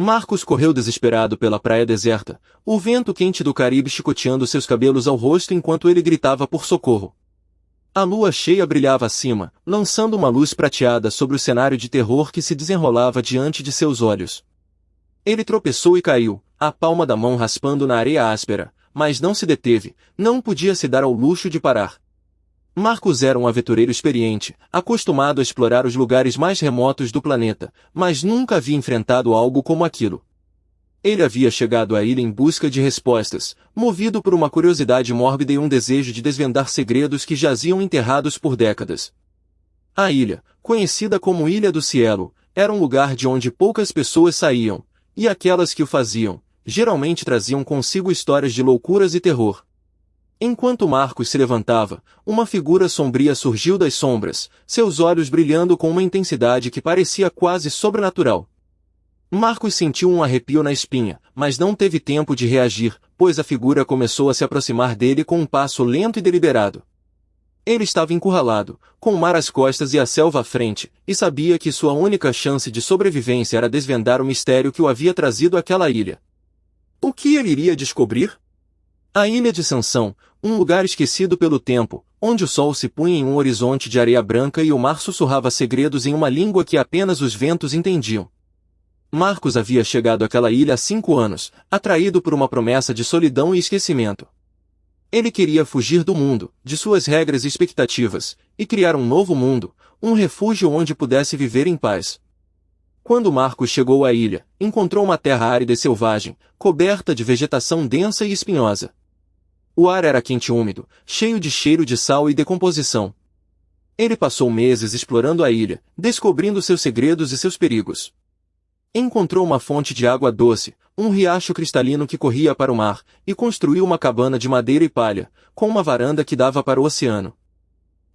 Marcos correu desesperado pela praia deserta, o vento quente do Caribe chicoteando seus cabelos ao rosto enquanto ele gritava por socorro. A lua cheia brilhava acima, lançando uma luz prateada sobre o cenário de terror que se desenrolava diante de seus olhos. Ele tropeçou e caiu, a palma da mão raspando na areia áspera, mas não se deteve, não podia se dar ao luxo de parar. Marcos era um aventureiro experiente, acostumado a explorar os lugares mais remotos do planeta, mas nunca havia enfrentado algo como aquilo. Ele havia chegado à ilha em busca de respostas, movido por uma curiosidade mórbida e um desejo de desvendar segredos que jaziam enterrados por décadas. A ilha, conhecida como Ilha do Cielo, era um lugar de onde poucas pessoas saíam, e aquelas que o faziam, geralmente traziam consigo histórias de loucuras e terror. Enquanto Marcos se levantava, uma figura sombria surgiu das sombras, seus olhos brilhando com uma intensidade que parecia quase sobrenatural. Marcos sentiu um arrepio na espinha, mas não teve tempo de reagir, pois a figura começou a se aproximar dele com um passo lento e deliberado. Ele estava encurralado, com o mar às costas e a selva à frente, e sabia que sua única chance de sobrevivência era desvendar o mistério que o havia trazido àquela ilha. O que ele iria descobrir? A Ilha de Sansão, um lugar esquecido pelo tempo, onde o sol se punha em um horizonte de areia branca e o mar sussurrava segredos em uma língua que apenas os ventos entendiam. Marcos havia chegado àquela ilha há 5 anos, atraído por uma promessa de solidão e esquecimento. Ele queria fugir do mundo, de suas regras e expectativas, e criar um novo mundo, um refúgio onde pudesse viver em paz. Quando Marcos chegou à ilha, encontrou uma terra árida e selvagem, coberta de vegetação densa e espinhosa. O ar era quente e úmido, cheio de cheiro de sal e decomposição. Ele passou meses explorando a ilha, descobrindo seus segredos e seus perigos. Encontrou uma fonte de água doce, um riacho cristalino que corria para o mar, e construiu uma cabana de madeira e palha, com uma varanda que dava para o oceano.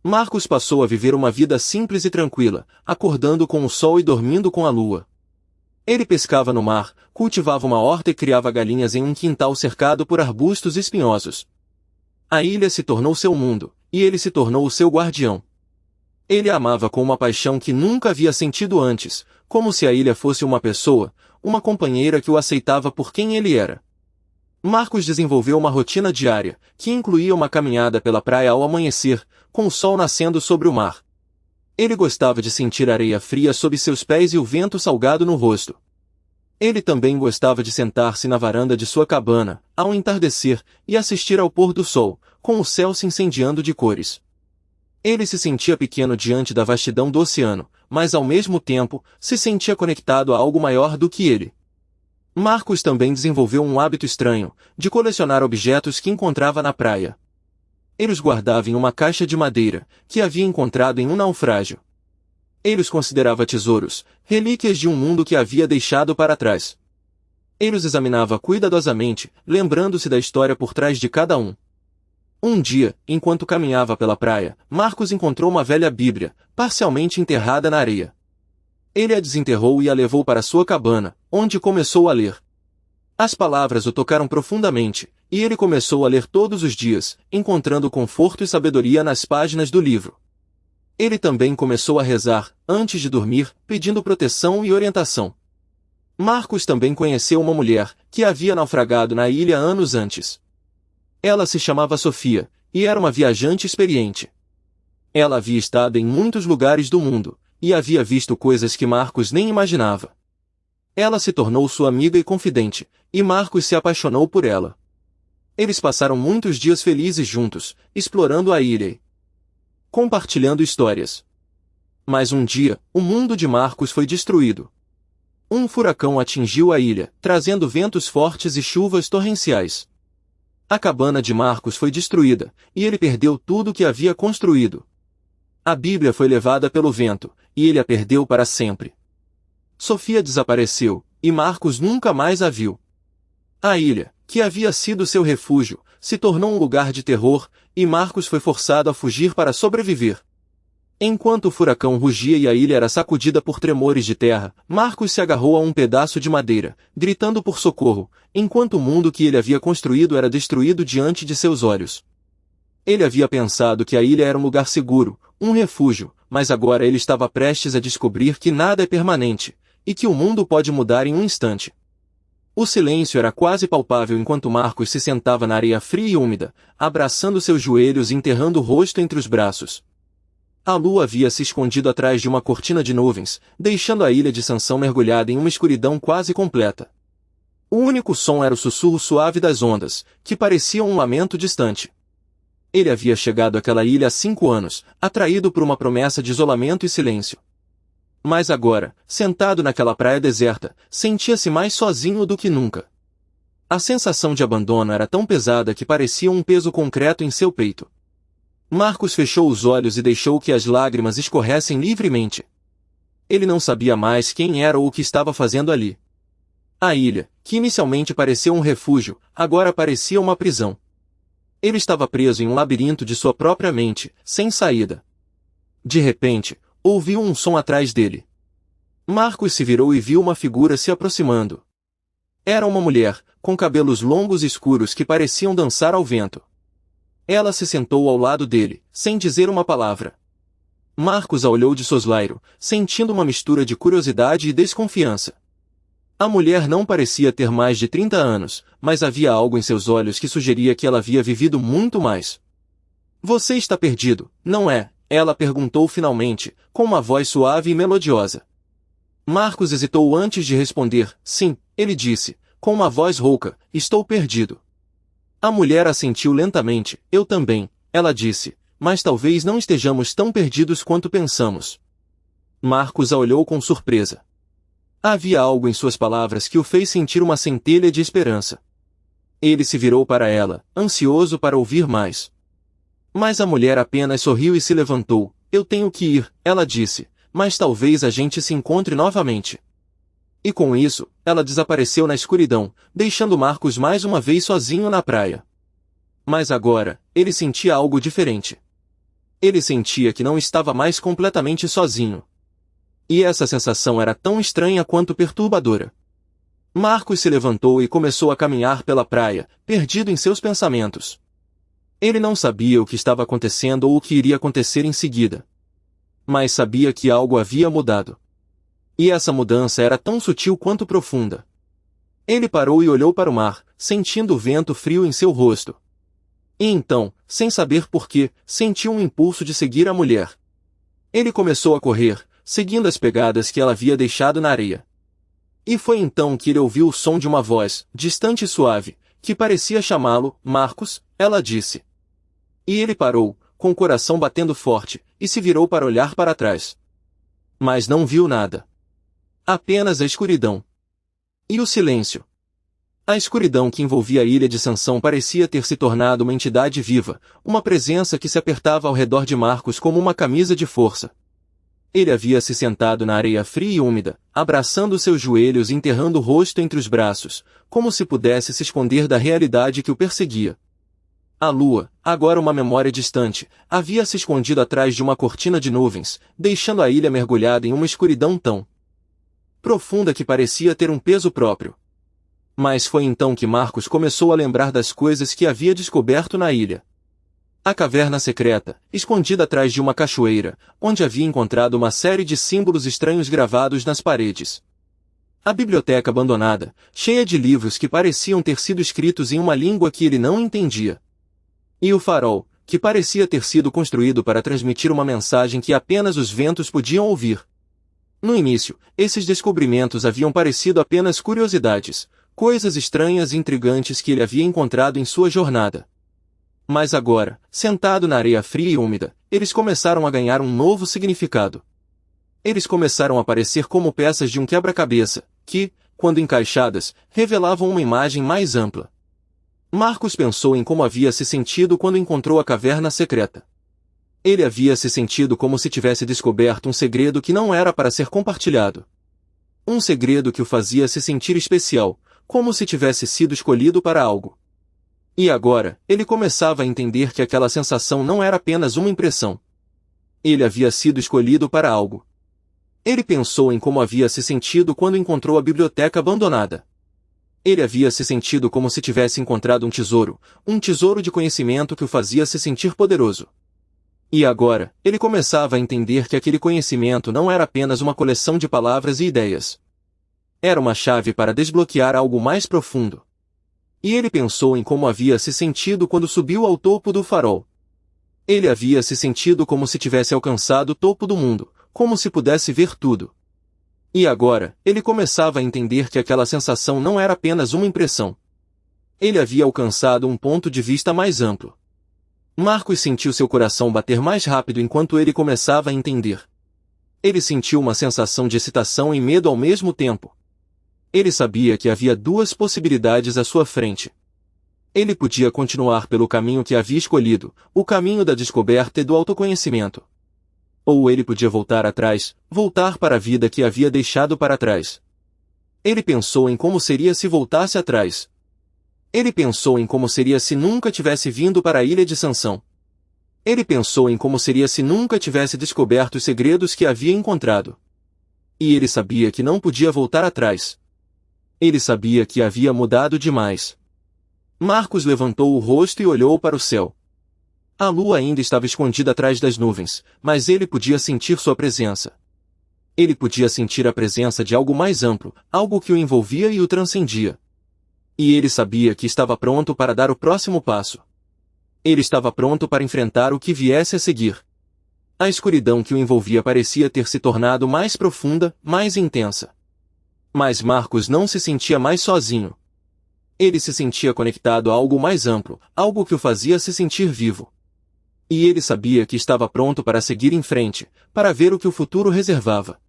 Marcos passou a viver uma vida simples e tranquila, acordando com o sol e dormindo com a lua. Ele pescava no mar, cultivava uma horta e criava galinhas em um quintal cercado por arbustos espinhosos. A ilha se tornou seu mundo, e ele se tornou o seu guardião. Ele a amava com uma paixão que nunca havia sentido antes, como se a ilha fosse uma pessoa, uma companheira que o aceitava por quem ele era. Marcos desenvolveu uma rotina diária, que incluía uma caminhada pela praia ao amanhecer, com o sol nascendo sobre o mar. Ele gostava de sentir a areia fria sob seus pés e o vento salgado no rosto. Ele também gostava de sentar-se na varanda de sua cabana, ao entardecer, e assistir ao pôr do sol, com o céu se incendiando de cores. Ele se sentia pequeno diante da vastidão do oceano, mas ao mesmo tempo, se sentia conectado a algo maior do que ele. Marcos também desenvolveu um hábito estranho, de colecionar objetos que encontrava na praia. Ele os guardava em uma caixa de madeira, que havia encontrado em um naufrágio. Ele os considerava tesouros, relíquias de um mundo que havia deixado para trás. Ele os examinava cuidadosamente, lembrando-se da história por trás de cada um. Um dia, enquanto caminhava pela praia, Marcos encontrou uma velha Bíblia, parcialmente enterrada na areia. Ele a desenterrou e a levou para sua cabana, onde começou a ler. As palavras o tocaram profundamente, e ele começou a ler todos os dias, encontrando conforto e sabedoria nas páginas do livro. Ele também começou a rezar, antes de dormir, pedindo proteção e orientação. Marcos também conheceu uma mulher, que havia naufragado na ilha anos antes. Ela se chamava Sofia, e era uma viajante experiente. Ela havia estado em muitos lugares do mundo, e havia visto coisas que Marcos nem imaginava. Ela se tornou sua amiga e confidente, e Marcos se apaixonou por ela. Eles passaram muitos dias felizes juntos, explorando a ilha e compartilhando histórias. Mas um dia, o mundo de Marcos foi destruído. Um furacão atingiu a ilha, trazendo ventos fortes e chuvas torrenciais. A cabana de Marcos foi destruída, e ele perdeu tudo o que havia construído. A Bíblia foi levada pelo vento, e ele a perdeu para sempre. Sofia desapareceu, e Marcos nunca mais a viu. A ilha, que havia sido seu refúgio, se tornou um lugar de terror, e Marcos foi forçado a fugir para sobreviver. Enquanto o furacão rugia e a ilha era sacudida por tremores de terra, Marcos se agarrou a um pedaço de madeira, gritando por socorro, enquanto o mundo que ele havia construído era destruído diante de seus olhos. Ele havia pensado que a ilha era um lugar seguro, um refúgio, mas agora ele estava prestes a descobrir que nada é permanente, e que o mundo pode mudar em um instante. O silêncio era quase palpável enquanto Marcos se sentava na areia fria e úmida, abraçando seus joelhos e enterrando o rosto entre os braços. A lua havia se escondido atrás de uma cortina de nuvens, deixando a ilha de Sansão mergulhada em uma escuridão quase completa. O único som era o sussurro suave das ondas, que parecia um lamento distante. Ele havia chegado àquela ilha há 5 anos, atraído por uma promessa de isolamento e silêncio. Mas agora, sentado naquela praia deserta, sentia-se mais sozinho do que nunca. A sensação de abandono era tão pesada que parecia um peso concreto em seu peito. Marcos fechou os olhos e deixou que as lágrimas escorressem livremente. Ele não sabia mais quem era ou o que estava fazendo ali. A ilha, que inicialmente parecia um refúgio, agora parecia uma prisão. Ele estava preso em um labirinto de sua própria mente, sem saída. De repente, ouviu um som atrás dele. Marcos se virou e viu uma figura se aproximando. Era uma mulher, com cabelos longos e escuros que pareciam dançar ao vento. Ela se sentou ao lado dele, sem dizer uma palavra. Marcos a olhou de soslaio, sentindo uma mistura de curiosidade e desconfiança. A mulher não parecia ter mais de 30 anos, mas havia algo em seus olhos que sugeria que ela havia vivido muito mais. "Você está perdido, não é?" ela perguntou finalmente, com uma voz suave e melodiosa. Marcos hesitou antes de responder. "Sim", ele disse, com uma voz rouca, "estou perdido." A mulher assentiu lentamente. "Eu também", ela disse, "mas talvez não estejamos tão perdidos quanto pensamos." Marcos a olhou com surpresa. Havia algo em suas palavras que o fez sentir uma centelha de esperança. Ele se virou para ela, ansioso para ouvir mais. Mas a mulher apenas sorriu e se levantou. "Eu tenho que ir", ela disse, "mas talvez a gente se encontre novamente." E com isso, ela desapareceu na escuridão, deixando Marcos mais uma vez sozinho na praia. Mas agora, ele sentia algo diferente. Ele sentia que não estava mais completamente sozinho. E essa sensação era tão estranha quanto perturbadora. Marcos se levantou e começou a caminhar pela praia, perdido em seus pensamentos. Ele não sabia o que estava acontecendo ou o que iria acontecer em seguida. Mas sabia que algo havia mudado. E essa mudança era tão sutil quanto profunda. Ele parou e olhou para o mar, sentindo o vento frio em seu rosto. E então, sem saber porquê, sentiu um impulso de seguir a mulher. Ele começou a correr, seguindo as pegadas que ela havia deixado na areia. E foi então que ele ouviu o som de uma voz, distante e suave, que parecia chamá-lo. "Marcos", ela disse. E ele parou, com o coração batendo forte, e se virou para olhar para trás. Mas não viu nada. Apenas a escuridão. E o silêncio. A escuridão que envolvia a ilha de Sansão parecia ter se tornado uma entidade viva, uma presença que se apertava ao redor de Marcos como uma camisa de força. Ele havia se sentado na areia fria e úmida, abraçando seus joelhos e enterrando o rosto entre os braços, como se pudesse se esconder da realidade que o perseguia. A lua, agora uma memória distante, havia se escondido atrás de uma cortina de nuvens, deixando a ilha mergulhada em uma escuridão tão profunda que parecia ter um peso próprio. Mas foi então que Marcos começou a lembrar das coisas que havia descoberto na ilha. A caverna secreta, escondida atrás de uma cachoeira, onde havia encontrado uma série de símbolos estranhos gravados nas paredes. A biblioteca abandonada, cheia de livros que pareciam ter sido escritos em uma língua que ele não entendia. E o farol, que parecia ter sido construído para transmitir uma mensagem que apenas os ventos podiam ouvir. No início, esses descobrimentos haviam parecido apenas curiosidades, coisas estranhas e intrigantes que ele havia encontrado em sua jornada. Mas agora, sentado na areia fria e úmida, eles começaram a ganhar um novo significado. Eles começaram a aparecer como peças de um quebra-cabeça, que, quando encaixadas, revelavam uma imagem mais ampla. Marcos pensou em como havia se sentido quando encontrou a caverna secreta. Ele havia se sentido como se tivesse descoberto um segredo que não era para ser compartilhado. Um segredo que o fazia se sentir especial, como se tivesse sido escolhido para algo. E agora, ele começava a entender que aquela sensação não era apenas uma impressão. Ele havia sido escolhido para algo. Ele pensou em como havia se sentido quando encontrou a biblioteca abandonada. Ele havia se sentido como se tivesse encontrado um tesouro de conhecimento que o fazia se sentir poderoso. E agora, ele começava a entender que aquele conhecimento não era apenas uma coleção de palavras e ideias. Era uma chave para desbloquear algo mais profundo. E ele pensou em como havia se sentido quando subiu ao topo do farol. Ele havia se sentido como se tivesse alcançado o topo do mundo, como se pudesse ver tudo. E agora, ele começava a entender que aquela sensação não era apenas uma impressão. Ele havia alcançado um ponto de vista mais amplo. Marcos sentiu seu coração bater mais rápido enquanto ele começava a entender. Ele sentiu uma sensação de excitação e medo ao mesmo tempo. Ele sabia que havia duas possibilidades à sua frente. Ele podia continuar pelo caminho que havia escolhido, o caminho da descoberta e do autoconhecimento. Ou ele podia voltar atrás, voltar para a vida que havia deixado para trás. Ele pensou em como seria se voltasse atrás. Ele pensou em como seria se nunca tivesse vindo para a ilha de Sansão. Ele pensou em como seria se nunca tivesse descoberto os segredos que havia encontrado. E ele sabia que não podia voltar atrás. Ele sabia que havia mudado demais. Marcos levantou o rosto e olhou para o céu. A lua ainda estava escondida atrás das nuvens, mas ele podia sentir sua presença. Ele podia sentir a presença de algo mais amplo, algo que o envolvia e o transcendia. E ele sabia que estava pronto para dar o próximo passo. Ele estava pronto para enfrentar o que viesse a seguir. A escuridão que o envolvia parecia ter se tornado mais profunda, mais intensa. Mas Marcos não se sentia mais sozinho. Ele se sentia conectado a algo mais amplo, algo que o fazia se sentir vivo. E ele sabia que estava pronto para seguir em frente, para ver o que o futuro reservava.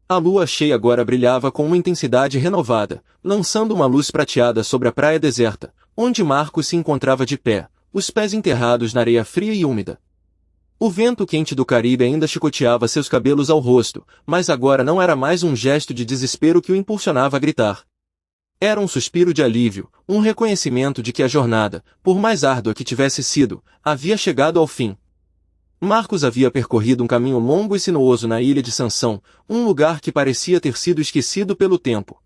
A lua cheia agora brilhava com uma intensidade renovada, lançando uma luz prateada sobre a praia deserta, onde Marcos se encontrava de pé, os pés enterrados na areia fria e úmida. O vento quente do Caribe ainda chicoteava seus cabelos ao rosto, mas agora não era mais um gesto de desespero que o impulsionava a gritar. Era um suspiro de alívio, um reconhecimento de que a jornada, por mais árdua que tivesse sido, havia chegado ao fim. Marcos havia percorrido um caminho longo e sinuoso na ilha de Sansão, um lugar que parecia ter sido esquecido pelo tempo.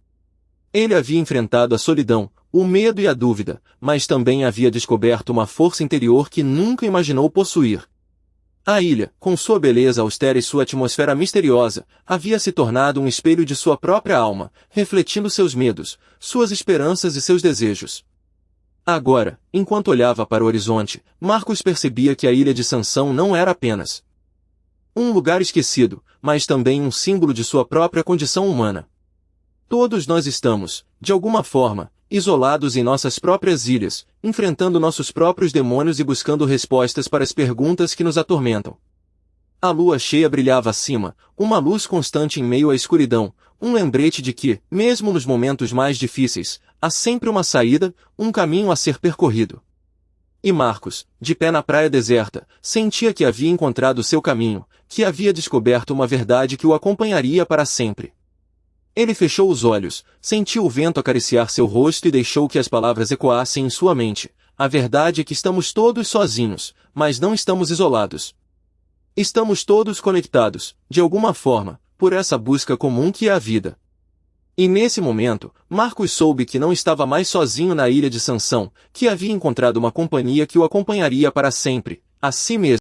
Ele havia enfrentado a solidão, o medo e a dúvida, mas também havia descoberto uma força interior que nunca imaginou possuir. A ilha, com sua beleza austera e sua atmosfera misteriosa, havia se tornado um espelho de sua própria alma, refletindo seus medos, suas esperanças e seus desejos. Agora, enquanto olhava para o horizonte, Marcos percebia que a ilha de Sansão não era apenas um lugar esquecido, mas também um símbolo de sua própria condição humana. Todos nós estamos, de alguma forma, isolados em nossas próprias ilhas, enfrentando nossos próprios demônios e buscando respostas para as perguntas que nos atormentam. A lua cheia brilhava acima, uma luz constante em meio à escuridão, um lembrete de que, mesmo nos momentos mais difíceis, há sempre uma saída, um caminho a ser percorrido. E Marcos, de pé na praia deserta, sentia que havia encontrado seu caminho, que havia descoberto uma verdade que o acompanharia para sempre. Ele fechou os olhos, sentiu o vento acariciar seu rosto e deixou que as palavras ecoassem em sua mente. A verdade é que estamos todos sozinhos, mas não estamos isolados. Estamos todos conectados, de alguma forma, por essa busca comum que é a vida. E nesse momento, Marcos soube que não estava mais sozinho na ilha de Sansão, que havia encontrado uma companhia que o acompanharia para sempre, a si mesmo.